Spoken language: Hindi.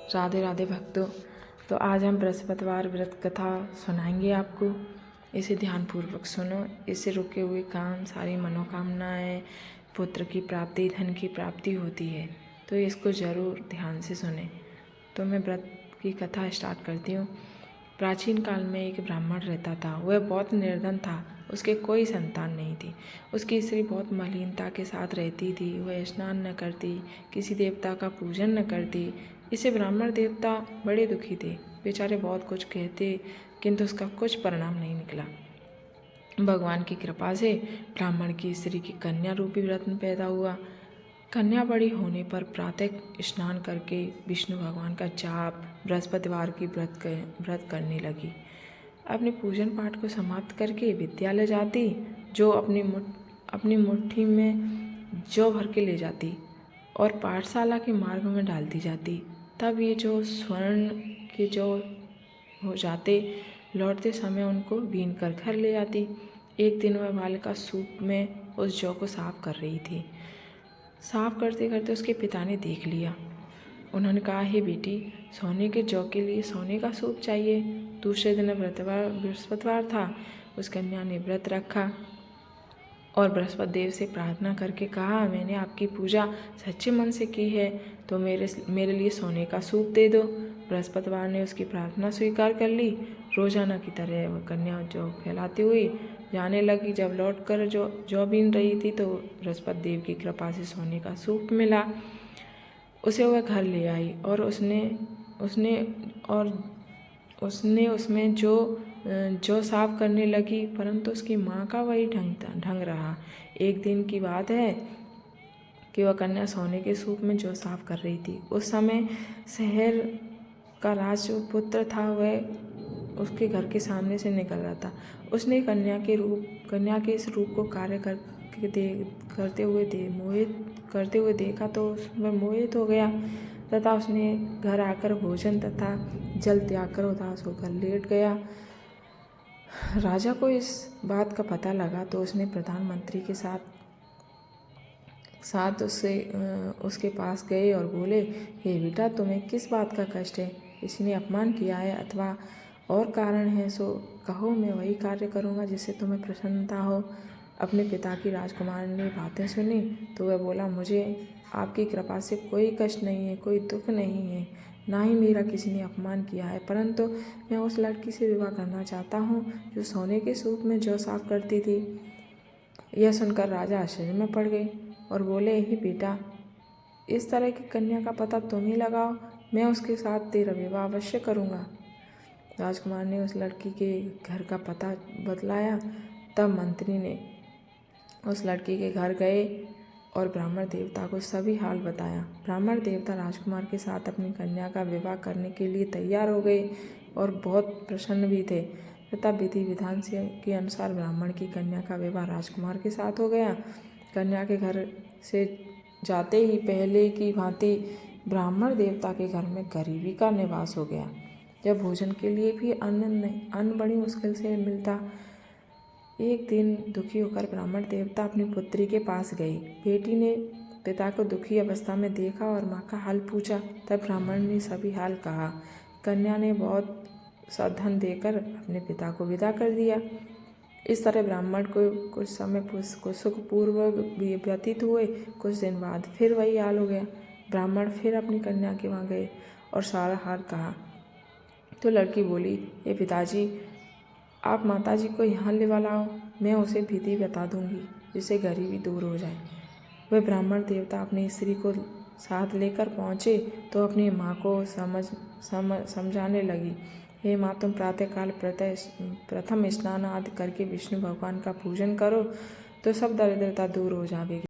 राधे राधे भक्तों। तो आज हम बृहस्पतिवार व्रत कथा सुनाएंगे आपको। इसे ध्यानपूर्वक सुनो। इससे रुके हुए काम, सारी मनोकामनाएं, पुत्र की प्राप्ति, धन की प्राप्ति होती है। तो इसको ज़रूर ध्यान से सुने। तो मैं व्रत की कथा स्टार्ट करती हूँ। प्राचीन काल में एक ब्राह्मण रहता था। वह बहुत निर्धन था। उसके कोई संतान नहीं थी। उसकी स्त्री बहुत मलिनता के साथ रहती थी। वह स्नान न करती, किसी देवता का पूजन न करती। इससे ब्राह्मण देवता बड़े दुखी थे। बेचारे बहुत कुछ कहते, किंतु उसका कुछ परिणाम नहीं निकला। भगवान की कृपा से ब्राह्मण की स्त्री की कन्या रूपी व्रत में पैदा हुआ। कन्या बड़ी होने पर प्रातः स्नान करके विष्णु भगवान का जाप, बृहस्पतिवार की व्रत करने लगी। अपने पूजन पाठ को समाप्त करके विद्यालय जाती, जो अपनी मुट्ठी में जौ भर के ले जाती और पाठशाला के मार्ग में डालती जाती। तब ये जो स्वर्ण के जौ हो जाते, लौटते समय उनको बीन कर घर ले आती। एक दिन वह बालिका सूप में उस जौ को साफ कर रही थी। साफ करते करते उसके पिता ने देख लिया। उन्होंने कहा, हे बेटी, सोने के जौ के लिए सोने का सूप चाहिए। दूसरे दिन बृहस्पतिवार था। उस कन्या ने व्रत रखा और बृहस्पति देव से प्रार्थना करके कहा, मैंने आपकी पूजा सच्चे मन से की है, तो मेरे लिए सोने का सूप दे दो। बृहस्पतिवार ने उसकी प्रार्थना स्वीकार कर ली। रोजाना की तरह वह कन्या जौ फैलाती हुई जाने लगी। जब लौट कर जौ बीन रही थी तो बृहस्पति देव की कृपा से सोने का सूप मिला। उसे वह घर ले आई और उसने उसमें जो साफ करने लगी, परंतु उसकी माँ का वही ढंग रहा। एक दिन की बात है कि वह कन्या सोने के सूप में जो साफ कर रही थी। उस समय शहर का राजपुत्र था, वह उसके घर के सामने से निकल रहा था। उसने कन्या के इस रूप को कार्य करते हुए देखा तो वह मोहित हो गया तथा उसने घर आकर भोजन तथा जल त्याग कर उदास होकर लेट गया। राजा को इस बात का पता लगा तो उसने प्रधानमंत्री के साथ उसके पास गए और बोले, हे बेटा, तुम्हें किस बात का कष्ट है? किसी ने अपमान किया है अथवा और कारण है, सो कहो, मैं वही कार्य करूँगा जिससे तुम्हें प्रसन्नता हो। अपने पिता की राजकुमार ने बातें सुनी तो वह बोला, मुझे आपकी कृपा से कोई कष्ट नहीं है, कोई दुख नहीं है, ना ही मेरा किसी ने अपमान किया है, परंतु मैं उस लड़की से विवाह करना चाहता हूँ जो सोने के सूप में जौ साफ करती थी। यह सुनकर राजा आश्चर्य में पड़ गए और बोले, हे बेटा, इस तरह की कन्या का पता तुम ही लगाओ, मैं उसके साथ तेरा विवाह अवश्य करूँगा। राजकुमार ने उस लड़की के घर का पता बतलाया। तब मंत्री ने उस लड़की के घर गए और ब्राह्मण देवता को सभी हाल बताया। ब्राह्मण देवता राजकुमार के साथ अपनी कन्या का विवाह करने के लिए तैयार हो गए और बहुत प्रसन्न भी थे तथा विधि विधान के अनुसार ब्राह्मण की कन्या का विवाह राजकुमार के साथ हो गया। कन्या के घर से जाते ही पहले की भांति ब्राह्मण देवता के घर में गरीबी का निवास हो गया। जब भोजन के लिए भी अन्न बड़ी मुश्किल से मिलता। एक दिन दुखी होकर ब्राह्मण देवता अपनी पुत्री के पास गए। बेटी ने पिता को दुखी अवस्था में देखा और माँ का हाल पूछा। तब ब्राह्मण ने सभी हाल कहा। कन्या ने बहुत सा धन देकर अपने पिता को विदा कर दिया। इस तरह ब्राह्मण को कुछ समय सुखपूर्वक व्यतीत हुए। कुछ दिन बाद फिर वही हाल हो गया। ब्राह्मण फिर अपनी कन्या के वहाँ गए और सारा हाल कहा तो लड़की बोली, ये पिताजी, आप माताजी को यहाँ ले लाओ, मैं उसे विधि बता दूंगी जिससे गरीबी दूर हो जाए। वह ब्राह्मण देवता अपनी स्त्री को साथ लेकर पहुँचे तो अपनी माँ को समझाने लगी, हे माँ, तुम प्रातःकाल प्रथम स्नान आदि करके विष्णु भगवान का पूजन करो तो सब दरिद्रता दूर हो जाएगी।